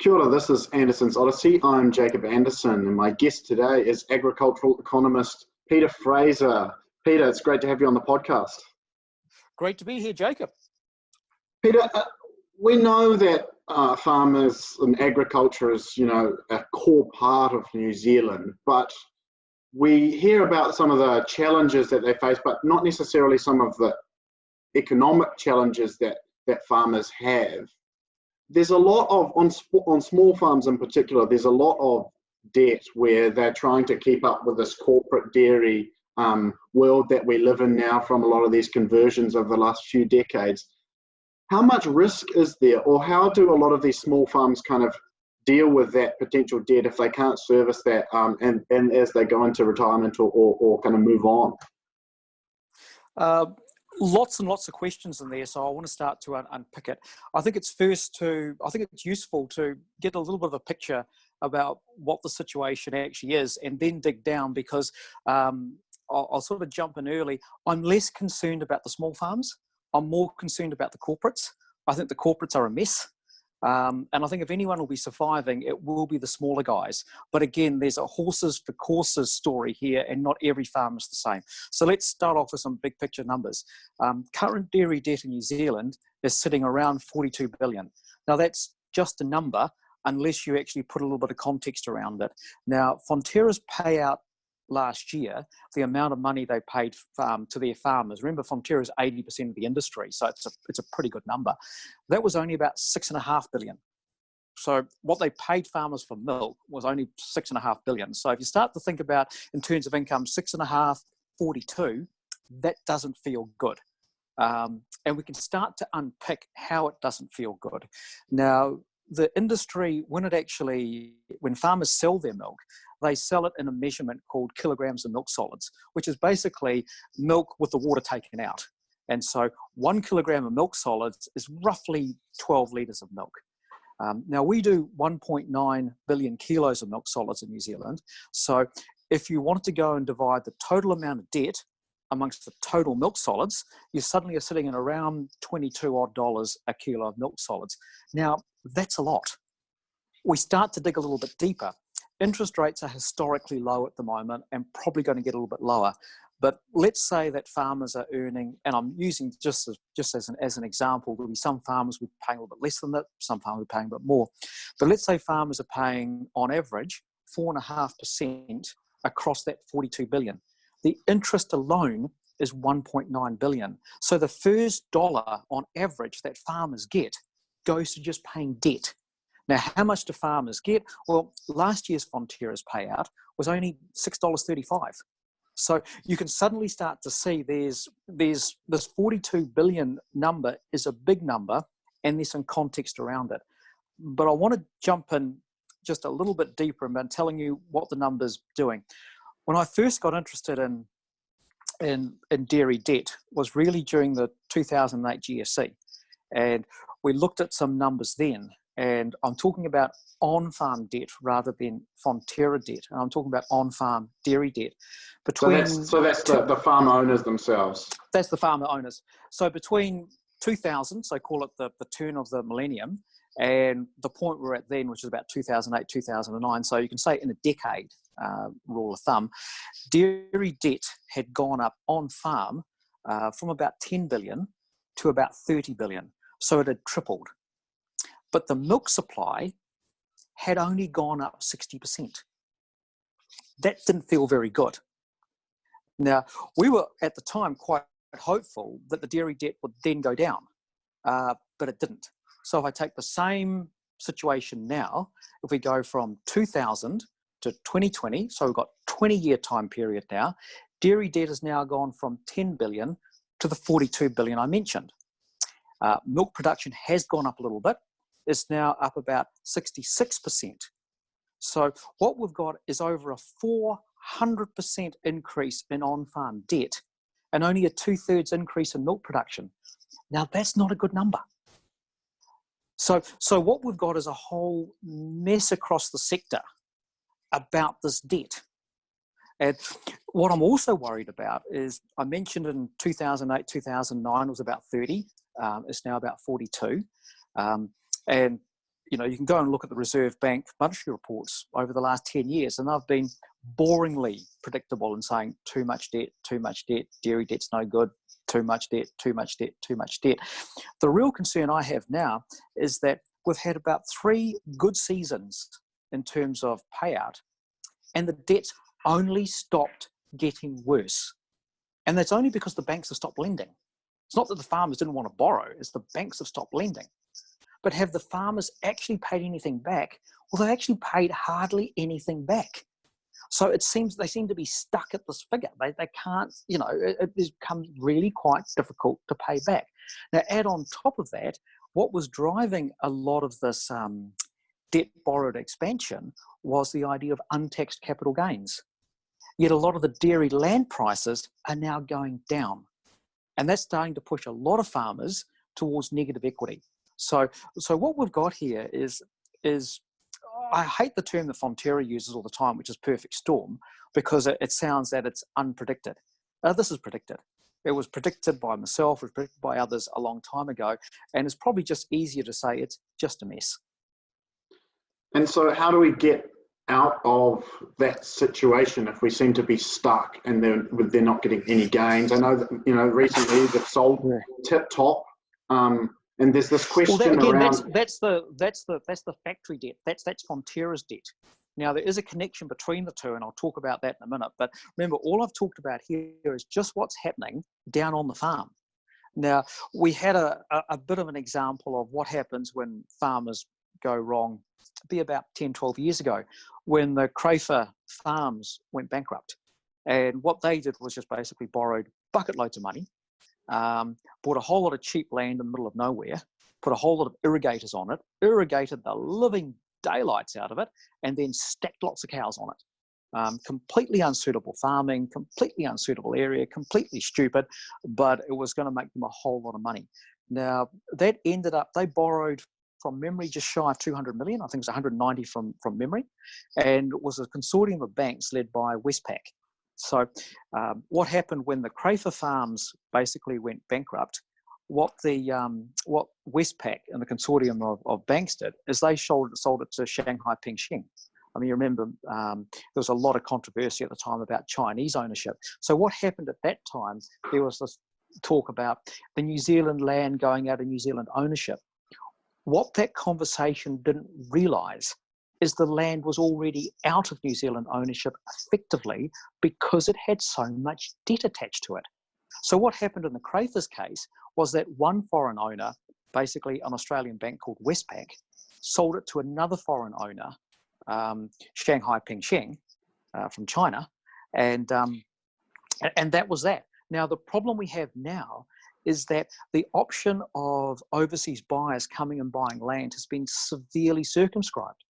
Kia ora, this is Anderson's Odyssey. I'm Jacob Anderson, and my guest today is agricultural economist Peter Fraser. Peter, it's great to have you on the podcast. Great to be here, Jacob. Peter, we know that farmers and agriculture is, a core part of New Zealand, but we hear about some of the challenges that they face, but not necessarily some of the economic challenges that farmers have. There's a lot of, on small farms in particular, there's a lot of debt where they're trying to keep up with this corporate dairy world that we live in now from a lot of these conversions over the last few decades. How much risk is there, or how do a lot of these small farms kind of deal with that potential debt if they can't service that and as they go into retirement or kind of move on? Lots and lots of questions in there, so I want to start to unpick it. I think it's useful to get a little bit of a picture about what the situation actually is and then dig down, because I'll sort of jump in early. I'm less concerned about the small farms. I'm more concerned about the corporates. I think the corporates are a mess. And I think if anyone will be surviving, it will be the smaller guys. But again, there's a horses for courses story here, and not every farm is the same. So let's start off with some big picture numbers. Current dairy debt in New Zealand is sitting around 42 billion. Now that's just a number, unless you actually put a little bit of context around it. Now, Fonterra's payout last year, the amount of money they paid to their farmers, remember Fonterra is 80% of the industry, so it's a pretty good number. That was only about 6.5 billion. So what they paid farmers for milk was only 6.5 billion. So if you start to think about in terms of income, 6.5, 42, that doesn't feel good. And we can start to unpick how it doesn't feel good. Now, the industry, when farmers sell their milk, they sell it in a measurement called kilograms of milk solids, which is basically milk with the water taken out. And so 1 kilogram of milk solids is roughly 12 litres of milk. Now we do 1.9 billion kilos of milk solids in New Zealand. So if you wanted to go and divide the total amount of debt amongst the total milk solids, you suddenly are sitting at around $22 odd a kilo of milk solids. Now, that's a lot. We start to dig a little bit deeper. Interest rates are historically low at the moment and probably going to get a little bit lower. But let's say that farmers are earning, and I'm using just as an example, there'll be some farmers will be paying a little bit less than that, some farmers are paying a bit more. But let's say farmers are paying, on average, 4.5% across that 42 billion. The interest alone is 1.9 billion. So the first dollar on average that farmers get goes to just paying debt. Now, how much do farmers get? Well, last year's Fonterra's payout was only $6.35. So you can suddenly start to see there's this 42 billion number is a big number, and there's some context around it. But I want to jump in just a little bit deeper and telling you what the number's doing. When I first got interested in dairy debt was really during the 2008 GFC. And we looked at some numbers then, and I'm talking about on-farm debt rather than Fonterra debt, and I'm talking about on-farm dairy debt. So that's the farm owners themselves. That's the farmer owners. So between 2000, so call it the turn of the millennium, and the point we're at then, which is about 2008, 2009, so you can say in a decade, rule of thumb, dairy debt had gone up on-farm from about 10 billion to about 30 billion. So it had tripled. But the milk supply had only gone up 60%. That didn't feel very good. Now, we were at the time quite hopeful that the dairy debt would then go down, but it didn't. So if I take the same situation now, if we go from 2000 to 2020, so we've got 20-year time period now, dairy debt has now gone from 10 billion to the 42 billion I mentioned. Milk production has gone up a little bit. It's now up about 66%. So what we've got is over a 400% increase in on-farm debt and only a 2/3 increase in milk production. Now that's not a good number. So what we've got is a whole mess across the sector about this debt. And what I'm also worried about is, I mentioned in 2008, 2009 it was about 30. It's now about 42. And you know, you can go and look at the Reserve Bank monetary reports over the last 10 years, and they've been boringly predictable in saying too much debt, dairy debt's no good, too much debt, too much debt, too much debt. The real concern I have now is that we've had about 3 good seasons in terms of payout, and the debt's only stopped getting worse. And that's only because the banks have stopped lending. It's not that the farmers didn't want to borrow, it's the banks have stopped lending. But have the farmers actually paid anything back? Well, they actually paid hardly anything back. So it seems they seem to be stuck at this figure. They can't, you know, it becomes really quite difficult to pay back. Now, add on top of that, what was driving a lot of this debt borrowed expansion was the idea of untaxed capital gains. Yet a lot of the dairy land prices are now going down. And that's starting to push a lot of farmers towards negative equity. So what we've got here is I hate the term that Fonterra uses all the time, which is perfect storm, because it sounds that it's unpredicted. This is predicted. It was predicted by myself, it was predicted by others a long time ago, and it's probably just easier to say it's just a mess. And so how do we get out of that situation if we seem to be stuck and they're not getting any gains? I know that, you know, recently they've sold Tip Top, and there's this question around. That's the factory debt. That's Fonterra's debt. Now there is a connection between the two, and I'll talk about that in a minute. But remember, all I've talked about here is just what's happening down on the farm. Now we had a bit of an example of what happens when farmers go wrong. It'd be about 10, 12 years ago, when the Fraser farms went bankrupt. And what they did was just basically borrowed bucket loads of money, bought a whole lot of cheap land in the middle of nowhere, put a whole lot of irrigators on it, irrigated the living daylights out of it, and then stacked lots of cows on it. Completely unsuitable farming, completely unsuitable area, completely stupid, but it was going to make them a whole lot of money. Now, that ended up, they borrowed from memory just shy of 200 million, I think it was 190 from memory, and it was a consortium of banks led by Westpac. So what happened when the Fraser farms basically went bankrupt, what Westpac and the consortium of banks did is they sold it to Shanghai Pengsheng. I mean, you remember there was a lot of controversy at the time about Chinese ownership. So what happened at that time, there was this talk about the New Zealand land going out of New Zealand ownership. What that conversation didn't realise is the land was already out of New Zealand ownership effectively because it had so much debt attached to it. So what happened in the Fraser's case was that one foreign owner, basically an Australian bank called Westpac, sold it to another foreign owner, Shanghai Pengsheng from China, and that was that. Now the problem we have now is that the option of overseas buyers coming and buying land has been severely circumscribed.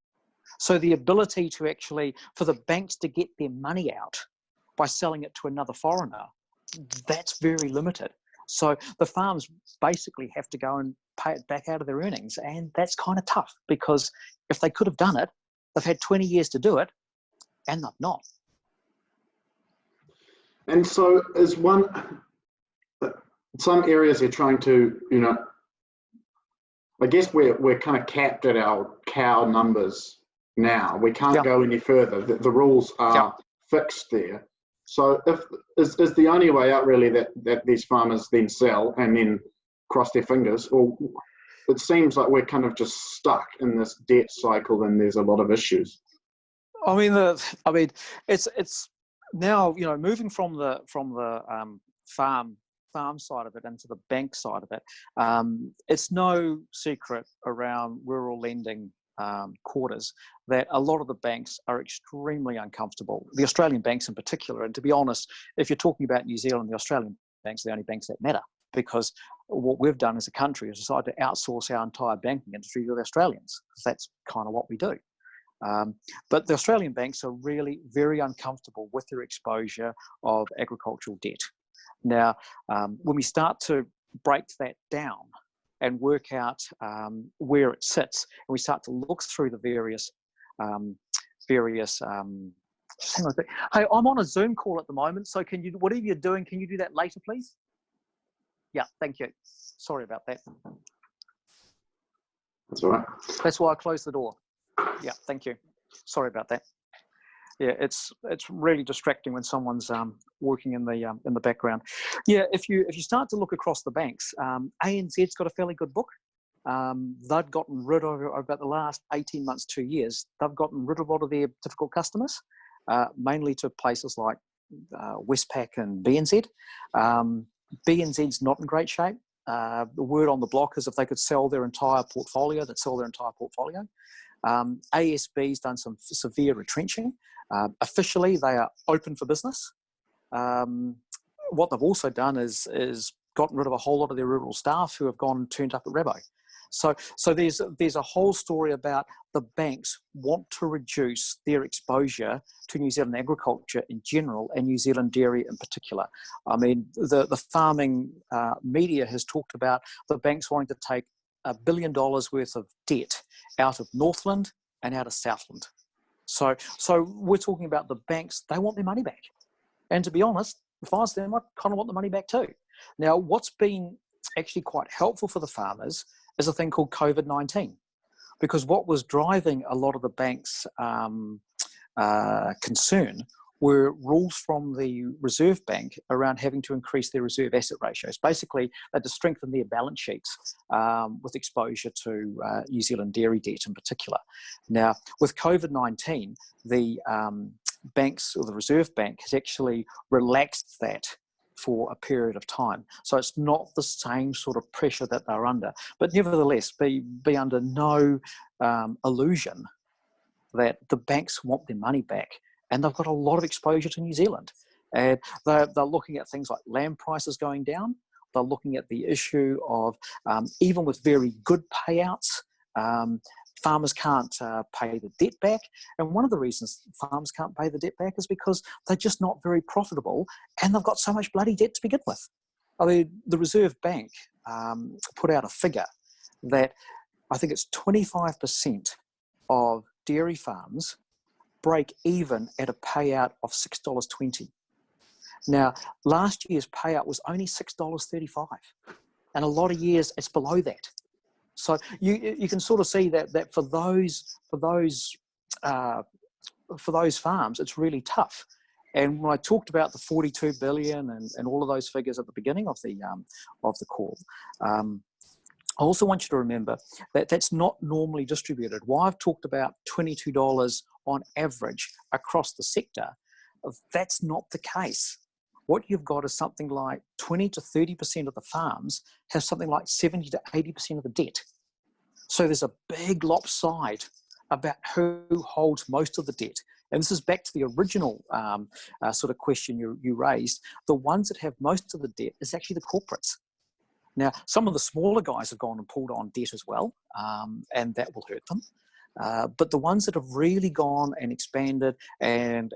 So the ability to actually, for the banks to get their money out by selling it to another foreigner, that's very limited. So the farms basically have to go and pay it back out of their earnings. And that's kind of tough, because if they could have done it, they've had 20 years to do it, and they've not. And so is some areas they're trying to, you know, I guess we're kind of capped at our cow numbers now. We can't go any further. The rules are fixed there. So is the only way out really that these farmers then sell and then cross their fingers? Or it seems like we're kind of just stuck in this debt cycle and there's a lot of issues. I mean, it's now, you know, moving from the farm side of it into the bank side of it. It's no secret around rural lending quarters that a lot of the banks are extremely uncomfortable. The Australian banks in particular, and to be honest, if you're talking about New Zealand, the Australian banks are the only banks that matter, because what we've done as a country is decided to outsource our entire banking industry to the Australians, because that's kind of what we do. But the Australian banks are really very uncomfortable with their exposure of agricultural debt. Now, when we start to break that down and work out where it sits, and we start to look through the various just hang on a bit. Hey, I'm on a Zoom call at the moment, so can you, whatever you're doing, can you do that later, please? Yeah, thank you. Sorry about that. That's all right. That's why I closed the door. Yeah, thank you. Sorry about that. Yeah, it's really distracting when someone's working in the background. Yeah, if you start to look across the banks, ANZ's got a fairly good book. They've gotten rid of, about the last 18 months, 2 years, they've gotten rid of a lot of their difficult customers, mainly to places like Westpac and BNZ. BNZ's not in great shape. The word on the block is if they could sell their entire portfolio, they'd sell their entire portfolio. ASB's done some severe retrenching. Officially, they are open for business. What they've also done is gotten rid of a whole lot of their rural staff who have gone and turned up at Rabo. So there's a whole story about the banks want to reduce their exposure to New Zealand agriculture in general and New Zealand dairy in particular. I mean, the farming media has talked about the banks wanting to take $1 billion worth of debt out of Northland and out of Southland. So we're talking about the banks, they want their money back. And to be honest, if I was them, I kind of want the money back too. Now, what's been actually quite helpful for the farmers is a thing called COVID-19, because what was driving a lot of the banks' concern were rules from the Reserve Bank around having to increase their reserve asset ratios. Basically, they had to strengthen their balance sheets with exposure to New Zealand dairy debt in particular. Now, with COVID-19, the banks, or the Reserve Bank, has actually relaxed that for a period of time. So it's not the same sort of pressure that they're under. But nevertheless, be under no illusion that the banks want their money back. And they've got a lot of exposure to New Zealand. And they're looking at things like land prices going down. They're looking at the issue of, even with very good payouts, farmers can't pay the debt back. And one of the reasons farmers can't pay the debt back is because they're just not very profitable and they've got so much bloody debt to begin with. I mean, the Reserve Bank put out a figure that I think it's 25% of dairy farms break even at a payout of $6.20. Now, last year's payout was only $6.35, and a lot of years it's below that. So you can sort of see that for those farms, it's really tough. And when I talked about the 42 billion and all of those figures at the beginning of the call, I also want you to remember that that's not normally distributed. Why I've talked about $22 on average across the sector, that's not the case. What you've got is something like 20 to 30% of the farms have something like 70 to 80% of the debt. So there's a big lopside about who holds most of the debt. And this is back to the original sort of question you raised. The ones that have most of the debt is actually the corporates. Now, some of the smaller guys have gone and pulled on debt as well, and that will hurt them. But the ones that have really gone and expanded and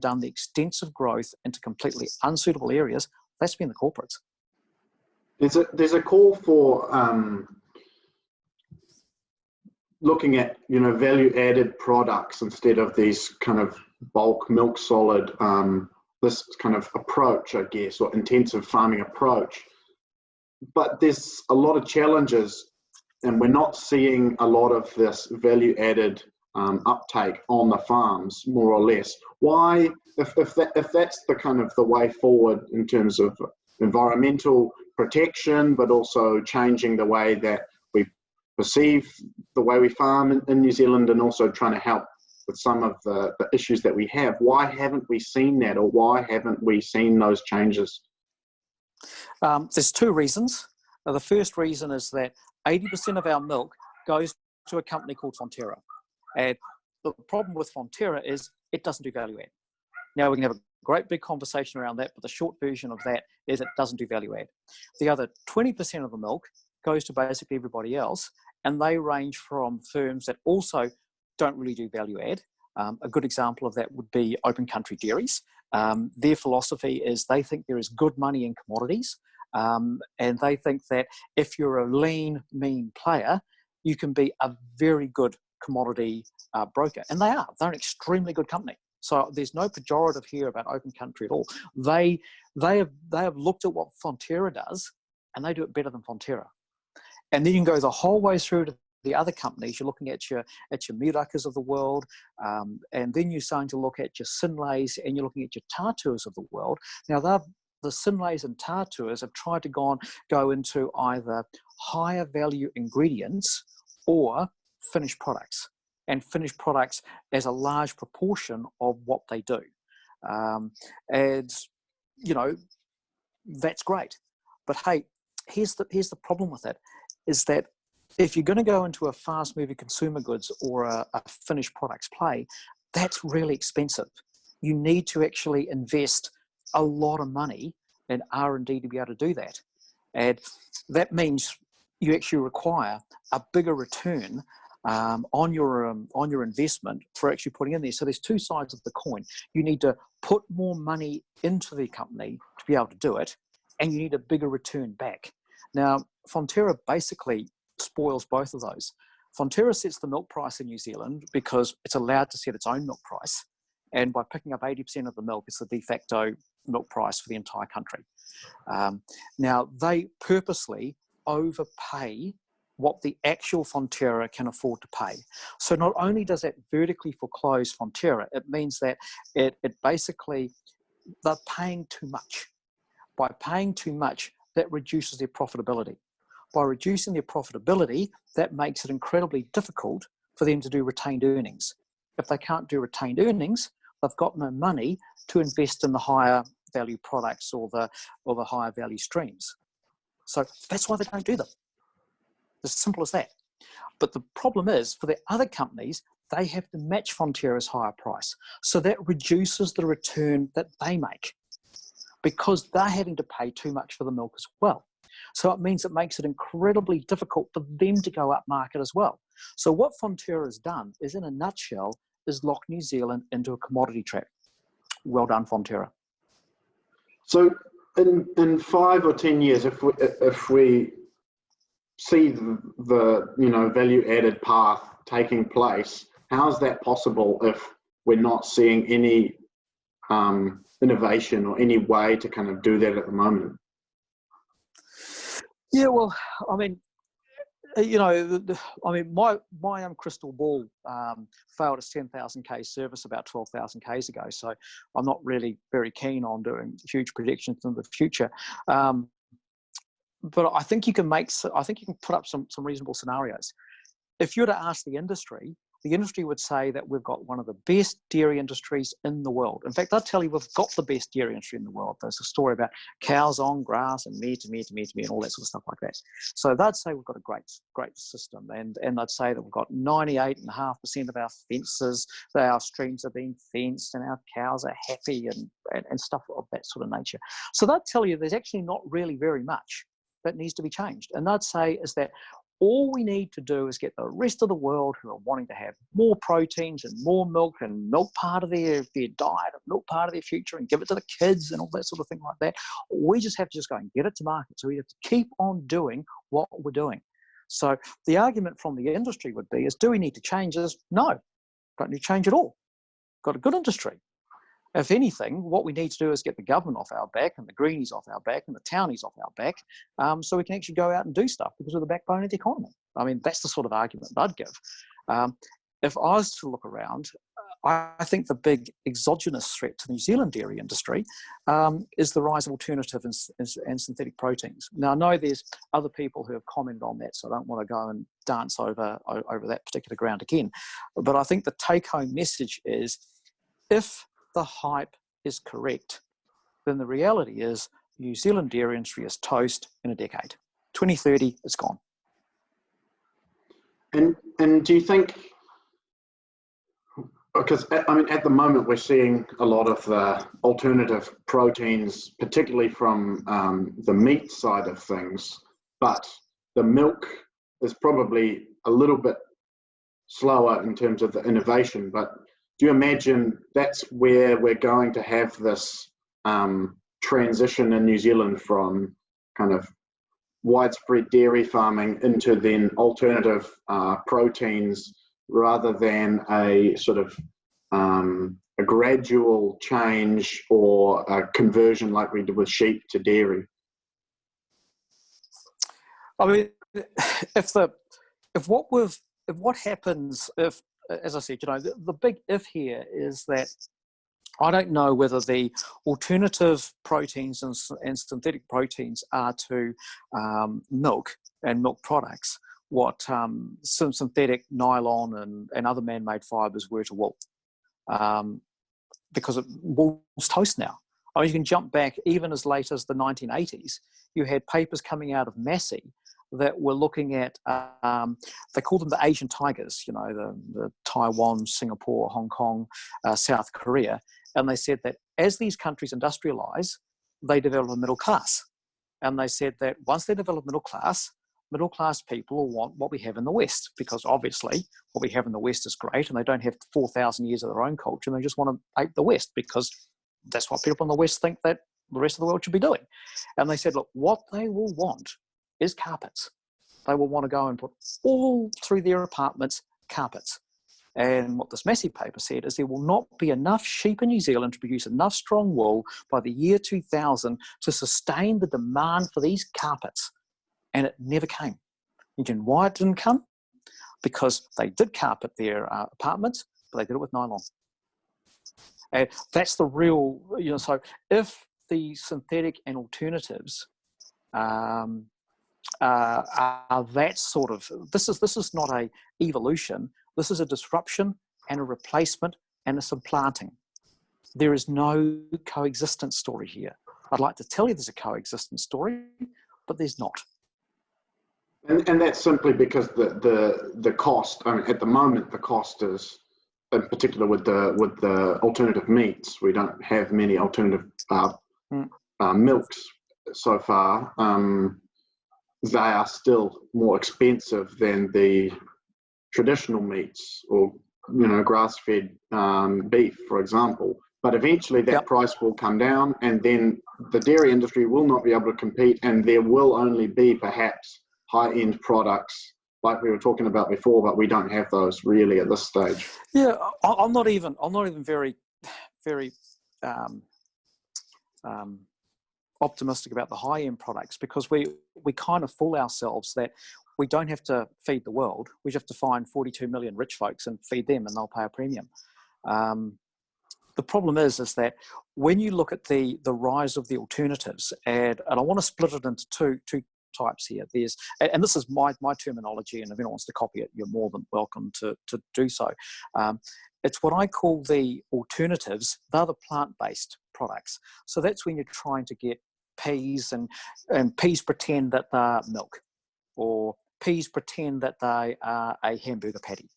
done the extensive growth into completely unsuitable areas, that's been the corporates. There's a call for looking at value-added products instead of these kind of bulk milk solid, this kind of approach, I guess, or intensive farming approach. But there's a lot of challenges, and we're not seeing a lot of this value-added uptake on the farms, more or less. Why, if that's the kind of the way forward in terms of environmental protection, but also changing the way that we perceive the way we farm in New Zealand, and also trying to help with some of the issues that we have, why haven't we seen that, or why haven't we seen those changes? There's two reasons. The first reason is that 80% of our milk goes to a company called Fonterra. And the problem with Fonterra is it doesn't do value add. Now, we can have a great big conversation around that, but the short version of that is it doesn't do value add. The other 20% of the milk goes to basically everybody else, and they range from firms that also don't really do value add. A good example of that would be open country dairies. Their philosophy is they think there is good money in commodities, and they think that if you're a lean, mean player, you can be a very good commodity broker. And they are. They're an extremely good company. So there's no pejorative here about open country at all. They have looked at what Fonterra does, and they do it better than Fonterra. And then you can go the whole way through to the other companies. You're looking at your Mirakas of the world, and then you're starting to look at your Synlays, and you're looking at your Tatuas of the world. Now, the Synlays and Tatuas have tried to go into either higher value ingredients or finished products, and finished products as a large proportion of what they do. And, you know, that's great. But hey, here's the problem with it, is that if you're going to go into a fast-moving consumer goods or a finished products play, that's really expensive. You need to actually invest a lot of money in R&D to be able to do that. And that means you actually require a bigger return on your investment for actually putting in there. So there's two sides of the coin. You need to put more money into the company to be able to do it, and you need a bigger return back. Now, Fonterra basically spoils both of those. Fonterra sets the milk price in New Zealand because it's allowed to set its own milk price. And by picking up 80% of the milk, it's the de facto milk price for the entire country. Now, they purposely overpay what the actual Fonterra can afford to pay. So not only does that vertically foreclose Fonterra, it means that it basically, they're paying too much. By paying too much, that reduces their profitability. By reducing their profitability, that makes it incredibly difficult for them to do retained earnings. If they can't do retained earnings, they've got no money to invest in the higher value products or the higher value streams. So that's why they don't do them. As simple as that. But the problem is, for the other companies, they have to match Fonterra's higher price. So that reduces the return that they make, because they're having to pay too much for the milk as well. So it means it makes it incredibly difficult for them to go up market as well. So what Fonterra has done is, in a nutshell, is lock New Zealand into a commodity trap. Well done, Fonterra. So in 5 or 10 years, if we see the value added path taking place, how is that possible if we're not seeing any innovation or any way to kind of do that at the moment? Yeah, well, I mean, my crystal ball failed its 10,000 k service about 12,000 k's ago. So I'm not really very keen on doing huge predictions in the future. But I think you can put up some reasonable scenarios. If you were to ask the industry would say that we've got one of the best dairy industries in the world. In fact, I'll tell you, we've got the best dairy industry in the world. There's a story about cows on grass and meat and all that sort of stuff like that. So they'd say we've got a great system, and they'd say that we've got 98.5% of our fences, that our streams are being fenced, and our cows are happy and stuff of that sort of nature. So they'd tell you there's actually not really very much that needs to be changed. And they'd say is that all we need to do is get the rest of the world who are wanting to have more proteins and more milk, and milk part of their diet, and milk part of their future, and give it to the kids and all that sort of thing like that. We just have to just go and get it to market. So we have to keep on doing what we're doing. So the argument from the industry would be, do we need to change this? No, don't need to change at all. Got a good industry. If anything, what we need to do is get the government off our back, and the greenies off our back, and the townies off our back, so we can actually go out and do stuff, because we're the backbone of the economy. I mean, that's the sort of argument I'd give. If I was to look around, I think the big exogenous threat to the New Zealand dairy industry is the rise of alternative and synthetic proteins. Now, I know there's other people who have commented on that, so I don't want to go and dance over that particular ground again. But I think the take-home message is, if the hype is correct, then the reality is New Zealand dairy industry is toast in a decade. 2030, it's gone. And do you think, because I mean, at the moment we're seeing a lot of the alternative proteins, particularly from the meat side of things, but the milk is probably a little bit slower in terms of the innovation. But do you imagine that's where we're going to have this transition in New Zealand from kind of widespread dairy farming into then alternative proteins, rather than a sort of a gradual change or a conversion like we did with sheep to dairy? I mean, if what happens if, as I said, the big if here is that I don't know whether the alternative proteins and synthetic proteins are to milk and milk products what some synthetic nylon and other man-made fibres were to wool, because wool's toast now. I mean, you can jump back even as late as the 1980s. You had papers coming out of Massey that were looking at, they called them the Asian tigers, the Taiwan, Singapore, Hong Kong, South Korea. And they said that as these countries industrialize, they develop a middle class. And they said that once they develop middle class people will want what we have in the West, because obviously what we have in the West is great, and they don't have 4,000 years of their own culture, and they just want to ape the West because that's what people in the West think that the rest of the world should be doing. And they said, look, what they will want is carpets. They will want to go and put all through their apartments carpets. And what this Massey paper said is there will not be enough sheep in New Zealand to produce enough strong wool by the year 2000 to sustain the demand for these carpets. And it never came. And why it didn't come? Because they did carpet their apartments, but they did it with nylon. And that's the real, so if the synthetic and alternatives are that sort of, this is not a evolution, this is a disruption and a replacement and a supplanting. There is no coexistence story here. I'd like to tell you there's a coexistence story, but there's not. And that's simply because the cost, I mean, at the moment, the cost is, in particular with the alternative meats, we don't have many alternative milks so far. They are still more expensive than the traditional meats or, grass-fed beef, for example. But eventually that price will come down, and then the dairy industry will not be able to compete, and there will only be perhaps high-end products like we were talking about before, but we don't have those really at this stage. Yeah, I'm not even very, very optimistic about the high-end products, because we kind of fool ourselves that we don't have to feed the world. We just have to find 42 million rich folks and feed them, and they'll pay a premium. The problem is that when you look at the rise of the alternatives, and I want to split it into two types here. And this is my terminology, and if anyone wants to copy it, you're more than welcome to do so. It's what I call the alternatives. They're the plant-based products. So that's when you're trying to get peas, and peas pretend that they're milk, or peas pretend that they are a hamburger patty.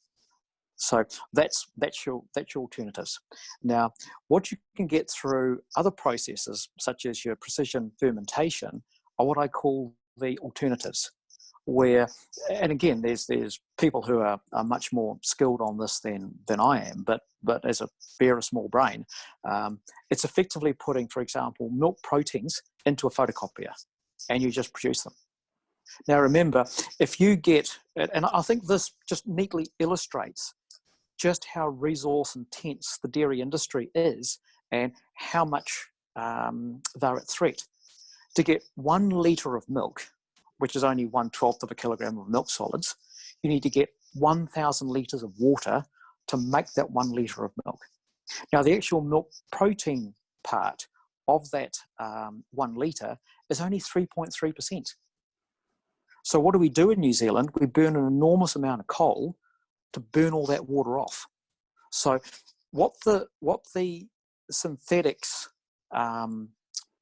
So that's your alternatives. Now, what you can get through other processes, such as your precision fermentation, are what I call the alternatives, where, and again, there's people who are much more skilled on this than I am, but as a very small brain, it's effectively putting, for example, milk proteins into a photocopier, and you just produce them. Now remember, if you get, and I think this just neatly illustrates just how resource intense the dairy industry is, and how much they're at threat. To get 1 litre of milk, which is only 1/12 of a kilogram of milk solids, you need to get 1,000 litres of water to make that 1 litre of milk. Now, the actual milk protein part of that 1 litre is only 3.3%. So what do we do in New Zealand? We burn an enormous amount of coal to burn all that water off. So what the synthetics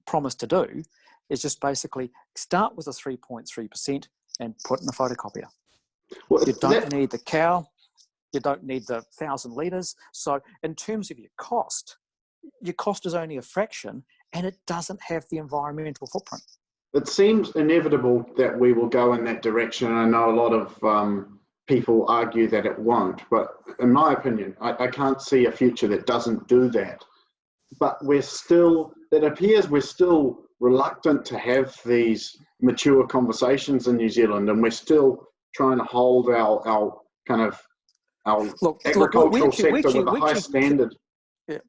promise to do is just basically start with a 3.3% and put in a photocopier. Well, you don't need the cow, you don't need the 1,000 litres. So in terms of your cost is only a fraction, and it doesn't have the environmental footprint. It seems inevitable that we will go in that direction. I know a lot of people argue that it won't, but in my opinion, I can't see a future that doesn't do that. But it appears we're still reluctant to have these mature conversations in New Zealand, and we're still trying to hold our agricultural sector with a high standard. Yeah,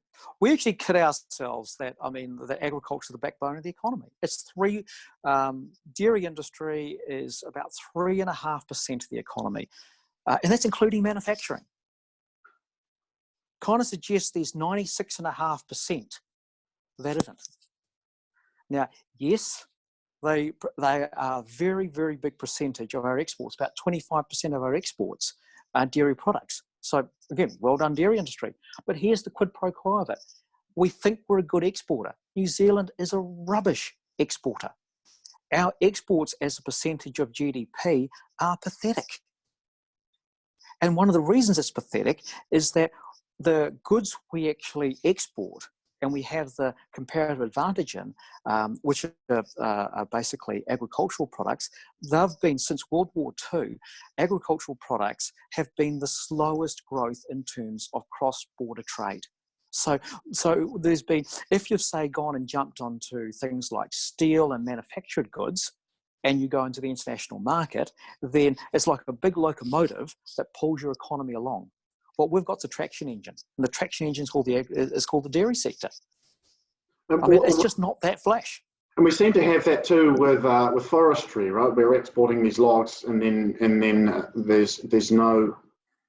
We actually kid ourselves that, I mean, the agriculture is the backbone of the economy. It's dairy industry is about 3.5% of the economy, and that's including manufacturing. Kind of suggests there's 96.5% that isn't. Now, yes, they are a very, very big percentage of our exports. About 25% of our exports are dairy products. So again, well done, dairy industry. But here's the quid pro quo of it. We think we're a good exporter. New Zealand is a rubbish exporter. Our exports as a percentage of GDP are pathetic. And one of the reasons it's pathetic is that the goods we actually export and we have the comparative advantage in, which are basically agricultural products, they've been, since World War II, agricultural products have been the slowest growth in terms of cross-border trade. So there's been, if you've, say, gone and jumped onto things like steel and manufactured goods, and you go into the international market, then it's like a big locomotive that pulls your economy along. What we've got is a traction engine, and the traction engine is called the dairy sector. I mean, it's just not that flash. And we seem to have that too with forestry, right? We're exporting these logs, and then there's no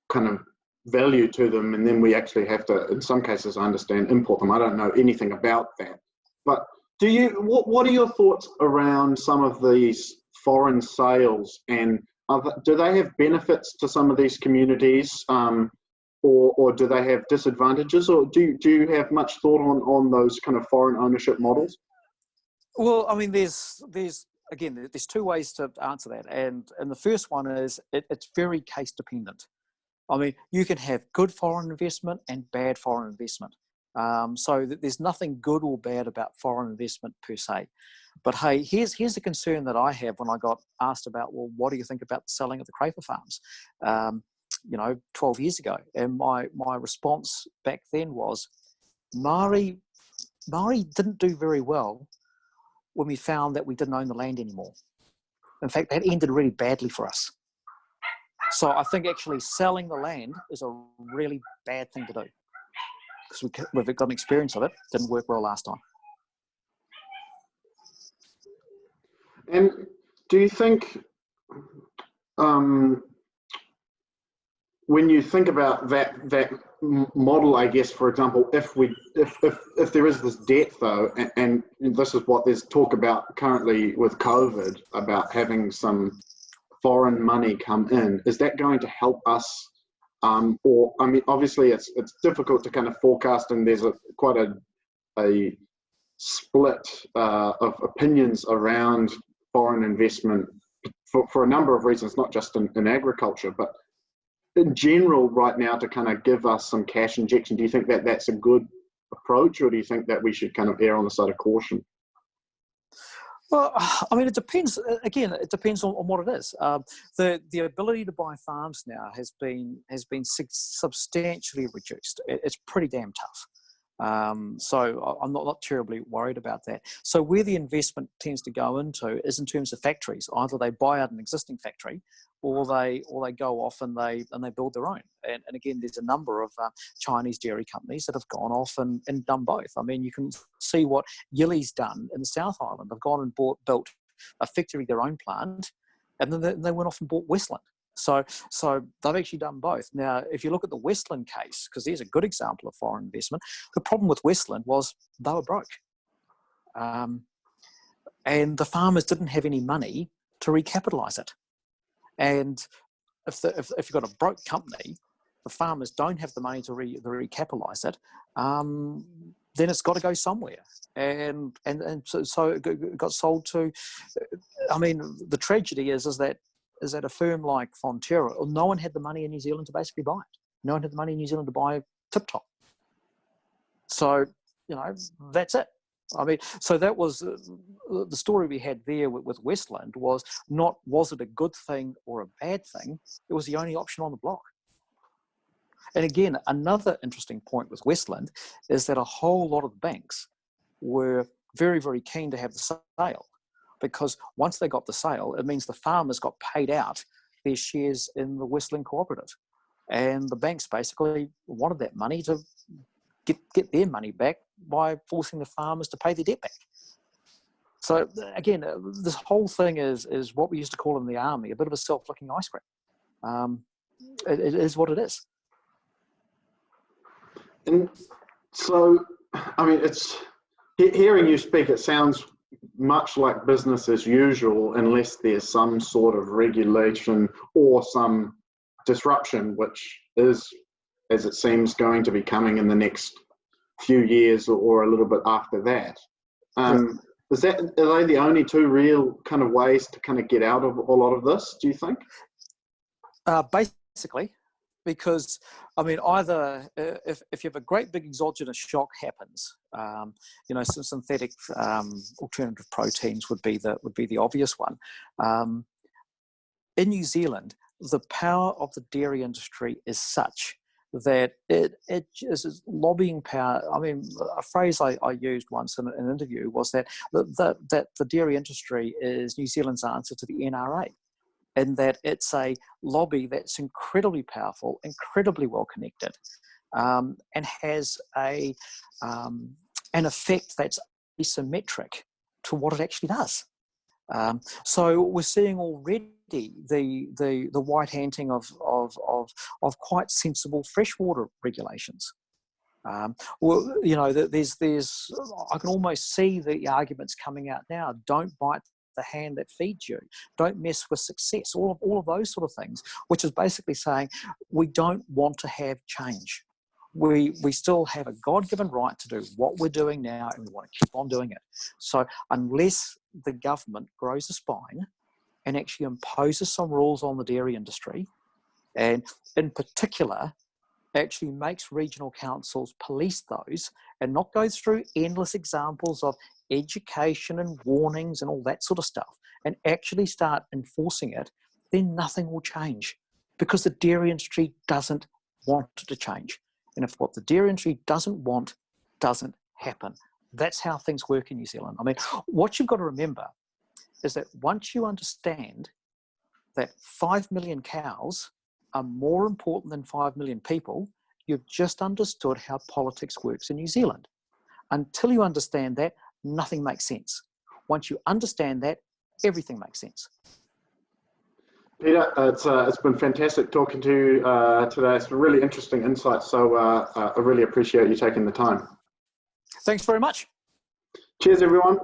kind of value to them, and then we actually have to, in some cases, I understand, import them. I don't know anything about that, but what are your thoughts around some of these foreign sales, and do they have benefits to some of these communities? Or do they have disadvantages, or do you have much thought on those kind of foreign ownership models? Well, I mean, there's two ways to answer that, and the first one is it's very case dependent. I mean, you can have good foreign investment and bad foreign investment. So there's nothing good or bad about foreign investment per se. But hey, here's the concern that I have when I got asked about, well, what do you think about the selling of the Fraser farms? 12 years ago. And my response back then was, Maori didn't do very well when we found that we didn't own the land anymore. In fact, that ended really badly for us. So I think actually selling the land is a really bad thing to do, because we've got an experience of it. Didn't work well last time. And do you think, when you think about that model, I guess, for example, if there is this debt though, and this is what there's talk about currently with COVID, about having some foreign money come in, is that going to help us? Or, I mean, obviously it's difficult to kind of forecast, and there's quite a split of opinions around foreign investment for a number of reasons, not just in agriculture, but in general right now, to kind of give us some cash injection. Do you think that that's a good approach, or do you think that we should kind of err on the side of caution? Well, I mean, it depends. Again, it depends on what it is. The ability to buy farms now has been substantially reduced. It's pretty damn tough. So I'm not terribly worried about that. So where the investment tends to go into is in terms of factories. Either they buy out an existing factory, or they go off and they build their own. And again, there's a number of Chinese dairy companies that have gone off and done both. I mean, you can see what Yili's done in the South Island. They've gone and built effectively their own plant, and then they went off and bought Westland. So they've actually done both. Now, if you look at the Westland case, because there's a good example of foreign investment, the problem with Westland was they were broke. And the farmers didn't have any money to recapitalise it. And if you've got a broke company, the farmers don't have the money to recapitalise it, then it's got to go somewhere. And so it got sold to, I mean, the tragedy is that a firm like Fonterra, no one had the money in New Zealand to basically buy it. No one had the money in New Zealand to buy Tip Top. So, that's it. I mean, so that was the story we had there with Westland was it a good thing or a bad thing? It was the only option on the block. And again, another interesting point with Westland is that a whole lot of banks were very, very keen to have the sale, because once they got the sale, it means the farmers got paid out their shares in the Westland Cooperative. And the banks basically wanted that money to get their money back by forcing the farmers to pay their debt back. So again, this whole thing is what we used to call in the army a bit of a self-licking ice cream. It is what it is. And so, I mean, it's hearing you speak, it sounds much like business as usual, unless there's some sort of regulation or some disruption, which is, as it seems, going to be coming in the next few years or a little bit after that. Are they the only two real kind of ways to kind of get out of a lot of this, do you think? Basically, because I mean, either if you have a great big exogenous shock happens, some synthetic alternative proteins would be the obvious one. In New Zealand, the power of the dairy industry is such that it is lobbying power. I mean, a phrase I used once in an interview was that the dairy industry is New Zealand's answer to the NRA, in that it's a lobby that's incredibly powerful, incredibly well connected, and has an effect that's asymmetric to what it actually does. So we're seeing already the white-handing of quite sensible freshwater regulations. There's I can almost see the arguments coming out now. Don't bite the hand that feeds you. Don't mess with success. All of those sort of things, which is basically saying we don't want to have change. We still have a God-given right to do what we're doing now, and we want to keep on doing it. So unless the government grows a spine and actually imposes some rules on the dairy industry, and in particular actually makes regional councils police those and not go through endless examples of education and warnings and all that sort of stuff, and actually start enforcing it, then nothing will change, because the dairy industry doesn't want it to change. And if what the dairy industry doesn't want doesn't happen, that's how things work in New Zealand. I mean, what you've got to remember is that once you understand that 5 million cows are more important than 5 million people, you've just understood how politics works in New Zealand. Until you understand that, nothing makes sense. Once you understand that, everything makes sense. Peter, it's been fantastic talking to you today. It's a really interesting insight, so I really appreciate you taking the time. Thanks very much. Cheers, everyone.